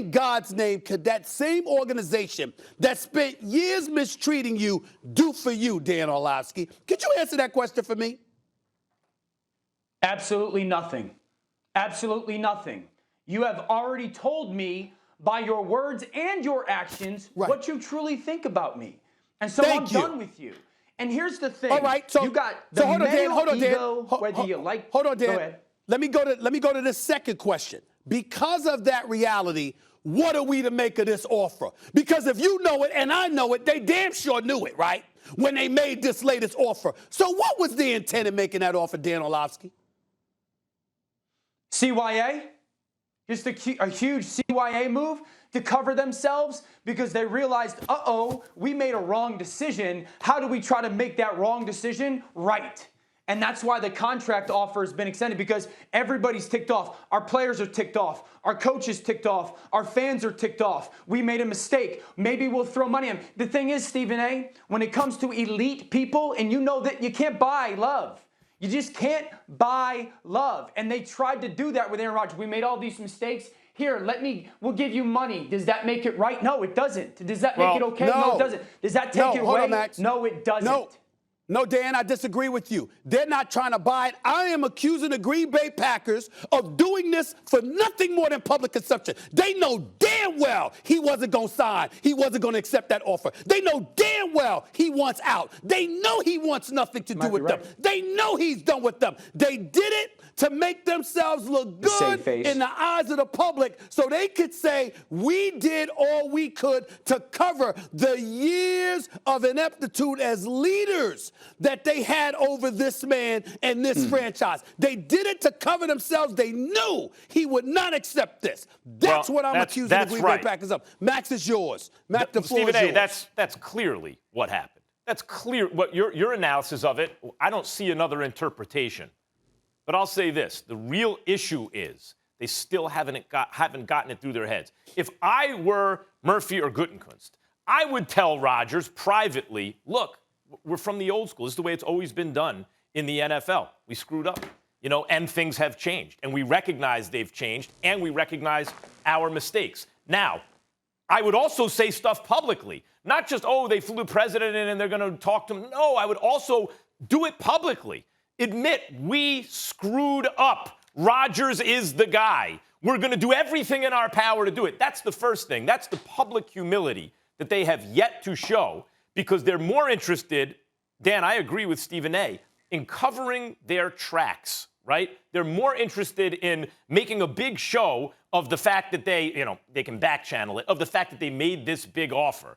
in God's name could that same organization that spent years mistreating you do for you, Dan Orlovsky? Could you answer that question for me? Absolutely nothing. Absolutely nothing. You have already told me by your words and your actions what you truly think about me. And so I'm done with you. And here's the thing. All right, so you got the hold on, Dan. whether you like. Hold on, Dan. Go ahead. Let me go to this second question. Because of that reality, what are we to make of this offer? Because if you know it and I know it, they damn sure knew it, right? When they made this latest offer. So what was the intent in making that offer, Dan Orlovsky? CYA? Just a huge CYA move to cover themselves because they realized, uh-oh, we made a wrong decision. How do we try to make that wrong decision right? And that's why the contract offer has been extended, because everybody's ticked off. Our players are ticked off. Our coaches ticked off. Our fans are ticked off. We made a mistake. Maybe we'll throw money at them. The thing is, Stephen A., when it comes to elite people, and you know that you can't buy love. You just can't buy love. And they tried to do that with Aaron Rodgers. We made all these mistakes. Here, we'll give you money. Does that make it right? No, it doesn't. Does that make it okay? No, it doesn't. Does that take it away? No, it doesn't. No, Dan, I disagree with you. They're not trying to buy it. I am accusing the Green Bay Packers of doing this for nothing more than public consumption. They know damn well he wasn't going to sign. He wasn't going to accept that offer. They know damn well he wants out. They know he wants nothing to do with them. They know he's done with them. They did it to make themselves look good in the eyes of the public so they could say, we did all we could to cover the years of ineptitude as leaders that they had over this man and this franchise. They did it to cover themselves. They knew he would not accept this. That's what I'm accusing the Green Bay Packers of. Max, is yours. Max, the floor is yours. That's clearly what happened. That's clear. What your analysis of it, I don't see another interpretation. But I'll say this. The real issue is they still haven't gotten it through their heads. If I were Murphy or Gutekunst, I would tell Rodgers privately, look, we're from the old school. This is the way it's always been done in the NFL. We screwed up, and things have changed. And we recognize they've changed, and we recognize our mistakes. Now, I would also say stuff publicly. Not just, they flew the president in and they're going to talk to him. No, I would also do it publicly. Admit we screwed up. Rodgers is the guy. We're going to do everything in our power to do it. That's the first thing. That's the public humility that they have yet to show, because they're more interested, Dan, I agree with Stephen A., in covering their tracks, right? They're more interested in making a big show of the fact that they can back channel it, of the fact that they made this big offer,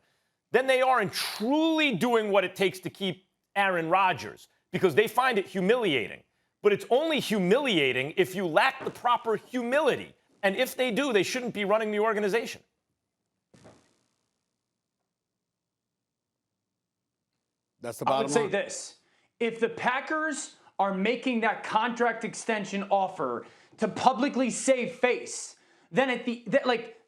than they are in truly doing what it takes to keep Aaron Rodgers, because they find it humiliating. But it's only humiliating if you lack the proper humility. And if they do, they shouldn't be running the organization. That's the bottom line. I would say this. If the Packers are making that contract extension offer to publicly save face, then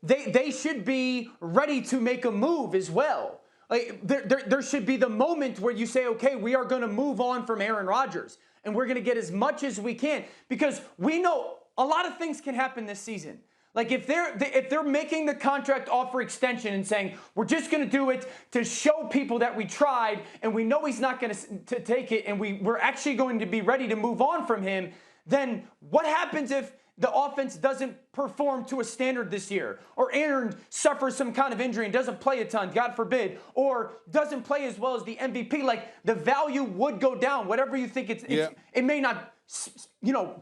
they should be ready to make a move as well. Like there should be the moment where you say, okay, we are going to move on from Aaron Rodgers, and we're going to get as much as we can, because we know a lot of things can happen this season. Like if they're making the contract offer extension and saying, we're just going to do it to show people that we tried and we know he's not going to take it and we're actually going to be ready to move on from him, then what happens if the offense doesn't perform to a standard this year, or Aaron suffers some kind of injury and doesn't play a ton, God forbid, or doesn't play as well as the MVP? Like, the value would go down. Whatever you think it may not,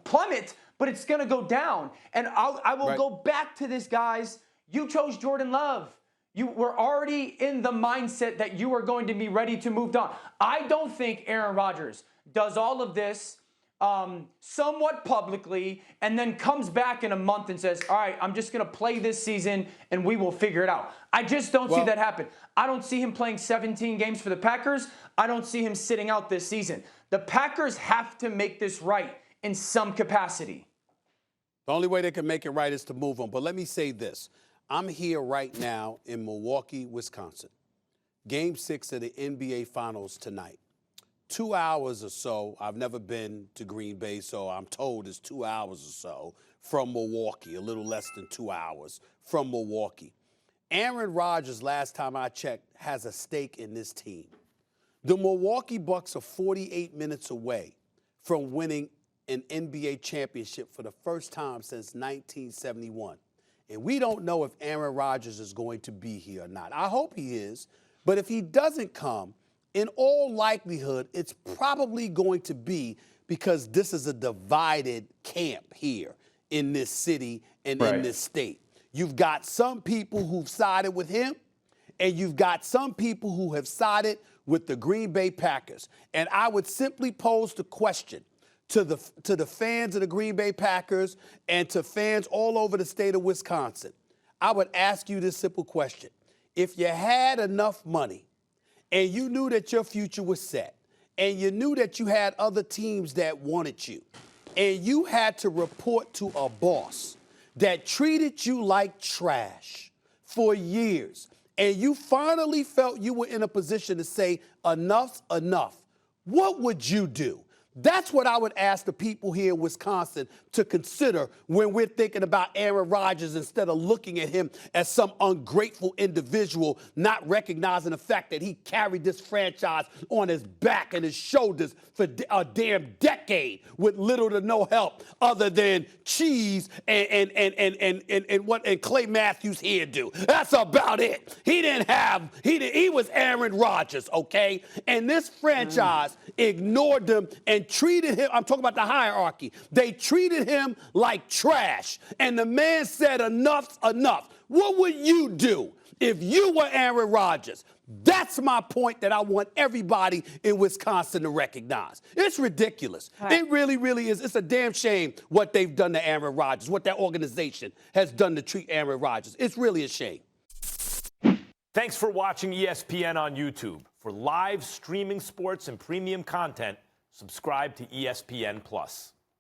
plummet, but it's going to go down. And I will go back to this, guys. You chose Jordan Love. You were already in the mindset that you are going to be ready to move on. I don't think Aaron Rodgers does all of this somewhat publicly and then comes back in a month and says, all right, I'm just going to play this season and we will figure it out. I just don't see that happen. I don't see him playing 17 games for the Packers. I don't see him sitting out this season. The Packers have to make this right in some capacity. The only way they can make it right is to move on. But let me say this. I'm here right now in Milwaukee, Wisconsin. Game 6 of the NBA Finals tonight. 2 hours or so. I've never been to Green Bay, so I'm told it's 2 hours or so from Milwaukee, a little less than 2 hours from Milwaukee. Aaron Rodgers, last time I checked, has a stake in this team. The Milwaukee Bucks are 48 minutes away from winning an NBA championship for the first time since 1971. And we don't know if Aaron Rodgers is going to be here or not. I hope he is, but if he doesn't come, in all likelihood, it's probably going to be because this is a divided camp here in this city and in this state. You've got some people who've sided with him, and you've got some people who have sided with the Green Bay Packers. And I would simply pose the question to the fans of the Green Bay Packers and to fans all over the state of Wisconsin. I would ask you this simple question. If you had enough money and you knew that your future was set and you knew that you had other teams that wanted you and you had to report to a boss that treated you like trash for years, and you finally felt you were in a position to say, enough's enough, what would you do? That's what I would ask the people here in Wisconsin to consider when we're thinking about Aaron Rodgers instead of looking at him as some ungrateful individual, not recognizing the fact that he carried this franchise on his back and his shoulders for a damn decade with little to no help other than cheese and Clay Matthews here do. That's about it. He was Aaron Rodgers, okay? And this franchise ignored them and treated him, I'm talking about the hierarchy, they treated him like trash. And the man said, enough's enough. What would you do if you were Aaron Rodgers? That's my point that I want everybody in Wisconsin to recognize. It's ridiculous. It really, really is. It's a damn shame what they've done to Aaron Rodgers, what that organization has done to treat Aaron Rodgers. It's really a shame. Thanks for watching ESPN on YouTube. For live streaming sports and premium content, subscribe to ESPN+.